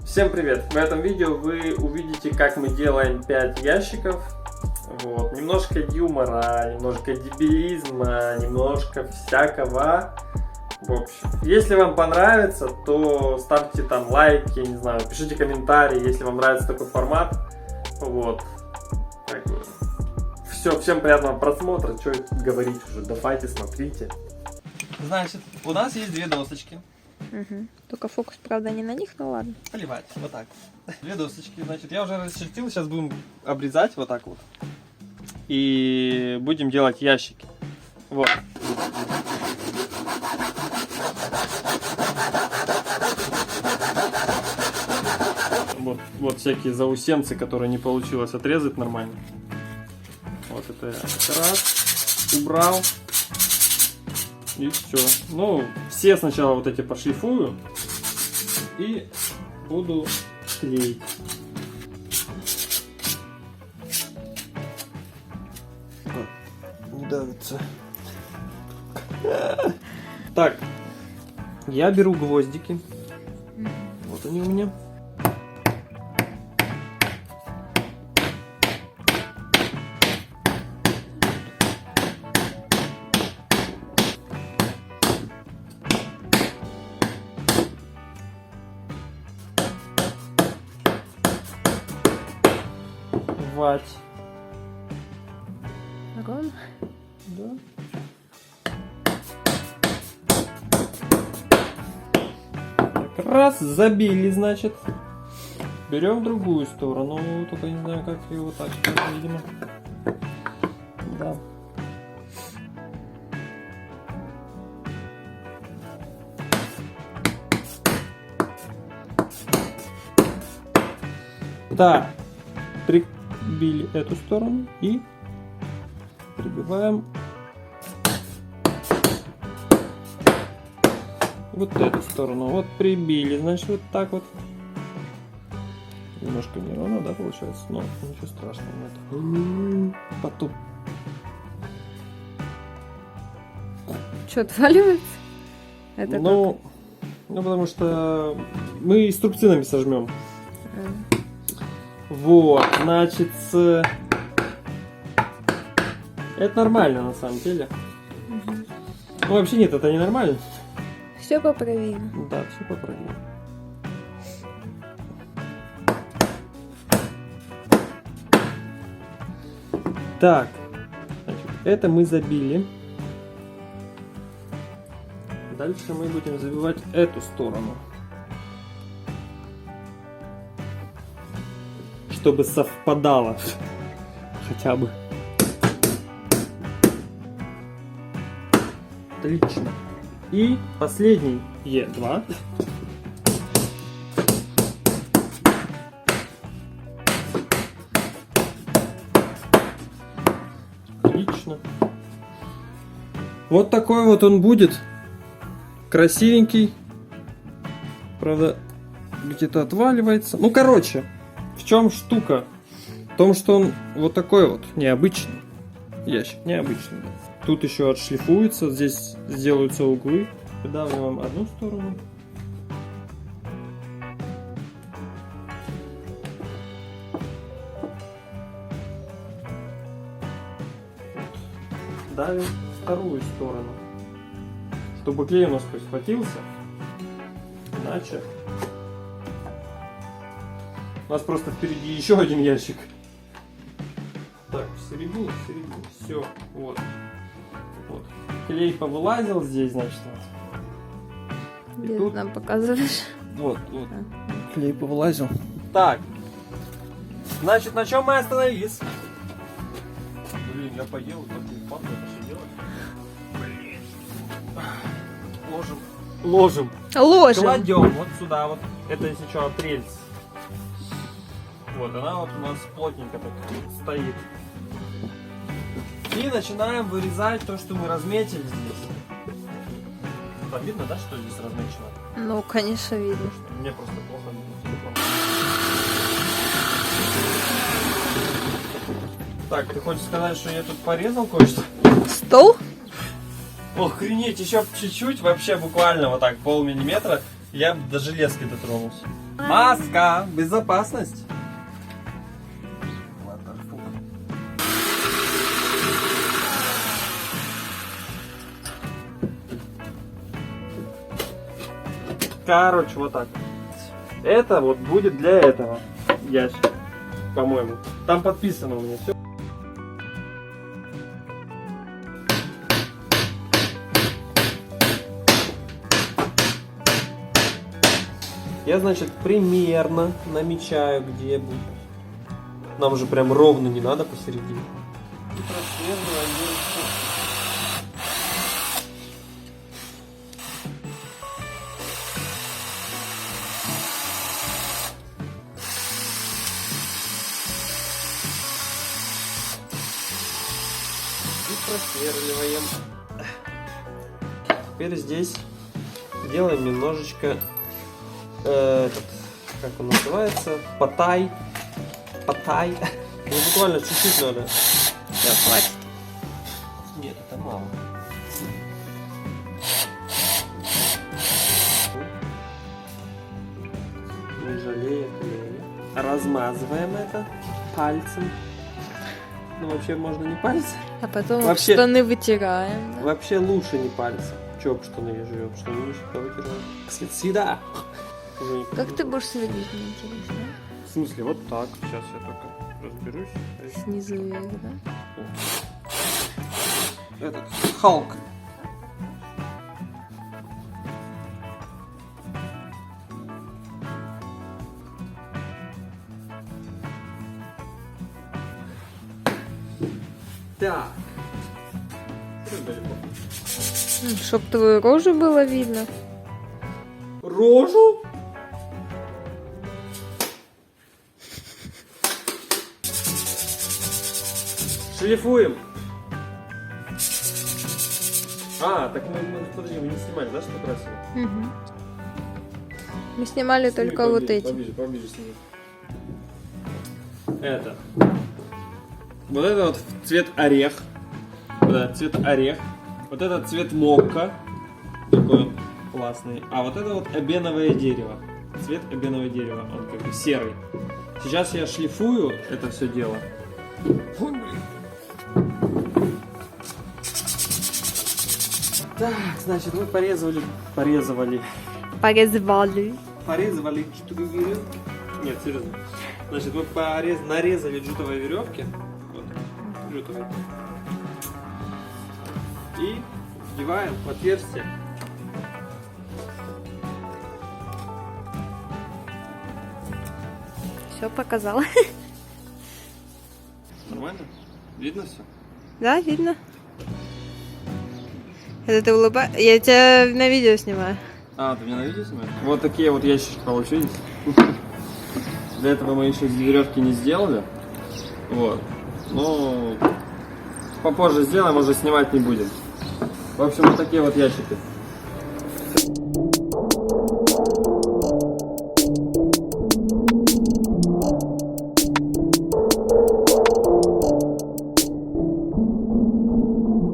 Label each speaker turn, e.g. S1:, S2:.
S1: Всем привет! В этом видео вы увидите, как мы делаем 5 ящиков. Вот. Немножко юмора, немножко дебилизма, немножко всякого. В общем, если вам понравится, то ставьте там лайки, не знаю, пишите комментарии, если вам нравится такой формат. Вот. Все, всем приятного просмотра. Что говорить уже? Давайте, смотрите. Значит, у нас есть две досочки.
S2: Угу. Только фокус, правда, не на них, но ладно.
S1: Поливать, вот так. Две досочки, значит, я уже расчертил, сейчас будем обрезать вот так вот. И будем делать ящики. Вот. Вот всякие заусенцы, которые не получилось отрезать нормально. Вот это я раз убрал. И все. Ну, все сначала вот эти пошлифую. И буду клеить. Не давится. Так. Я беру гвоздики. Вот они у меня. Вать.
S2: Огонь.
S1: Да. Так, раз, забили, значит. Берем в другую сторону. Только не знаю, как его так, видимо. Да. Да. Прибили эту сторону и прибиваем вот эту сторону. Вот прибили, значит, вот так вот. Немножко неровно, да, получается, но ничего страшного. Потом.
S2: Что, отваливается? Это
S1: ну, потому что мы струбцинами сожмем. Вот, значит, это нормально на самом деле.
S2: Угу.
S1: Ну, вообще нет, это не нормально.
S2: Все поправимо.
S1: Да, все поправимо. Так, значит, это мы забили. Дальше мы будем забивать эту сторону. Чтобы совпадало хотя бы. Отлично. И последний Е2. Отлично. Вот такой вот он будет. Красивенький. Правда, где-то отваливается. Ну, короче. В чем штука? В том, что он вот такой вот необычный ящик, необычный. Тут еще отшлифуется, здесь сделаются углы. Выдавливаем одну сторону. Давим вторую сторону, чтобы клей у нас хоть схватился, иначе у нас просто впереди еще один ящик. Так, в середину, все, вот. Вот. Клей повылазил здесь, значит, вот.
S2: Где
S1: тут
S2: нам показываешь?
S1: Вот. Клей повылазил. Так. Значит, на чем мы остановились? Блин, я поел, только упаду, это что делать? Блин. Ложим. Кладем вот сюда, вот. Это если что, рельс. Вот, она вот у нас плотненько так стоит. И начинаем вырезать то, что мы разметили здесь. Там видно, да, что здесь размечено?
S2: Ну, конечно, видно.
S1: Мне просто плохо видно. Так, ты хочешь сказать, что я тут порезал кое-что?
S2: Стол?
S1: Охренеть, еще чуть-чуть, вообще буквально вот так, полмиллиметра. Я до железки дотронулся. Маска! Безопасность! Короче, вот так. Это вот будет для этого ящик, по-моему. Там подписано у меня все. Я, значит, примерно намечаю, где будет. Нам же прям ровно не надо посередине. И просверливаем дырочку. И просверливаем. Теперь здесь делаем немножечко как он называется? Патай. Патай. Ну, буквально чуть-чуть надо.
S2: Все, хватит.
S1: Нет, это мало. Не жалея клея. Размазываем это пальцем. Ну, вообще можно не пальцем.
S2: А потом
S1: Вообще-
S2: штаны вытираем. Да?
S1: Вообще лучше не пальцем. Чё об штаны я живем? Штаны лучше повытираем. Сюда. Уже не
S2: Как ты
S1: буду.
S2: будешь следить, мне интересно?
S1: В смысле, вот так. Сейчас я только разберусь.
S2: Снизу вверх, да?
S1: Этот Халк. Так.
S2: Чтоб твою рожу было видно.
S1: Рожу? Шлифуем. А, так подожди, мы не снимали, да, что красили?
S2: Угу. Мы снимали только вот эти.
S1: Поближе сними. Это. Вот это вот цвет орех. Вот этот цвет орех. Вот этот цвет мокка. Такой классный. А вот это вот эбеновое дерево. Цвет эбеновое дерево. Он как бы серый. Сейчас я шлифую это все дело. Ой, блин. Так, значит, мы порезали.
S2: Порезали.
S1: Порезали джутовые веревки. Нет, серьезно. Значит, мы нарезали джутовые веревки. Вот, джутовые. И вдеваем в отверстие.
S2: Все показала.
S1: Нормально? Видно все?
S2: Да, видно. Это ты улыбаешься? Я тебя на видео снимаю.
S1: А, ты меня на видео снимаешь? Вот такие вот ящички получились. Для этого мы еще веревки не сделали. Вот. Ну, попозже сделаем, уже снимать не будем. В общем, вот такие вот ящики.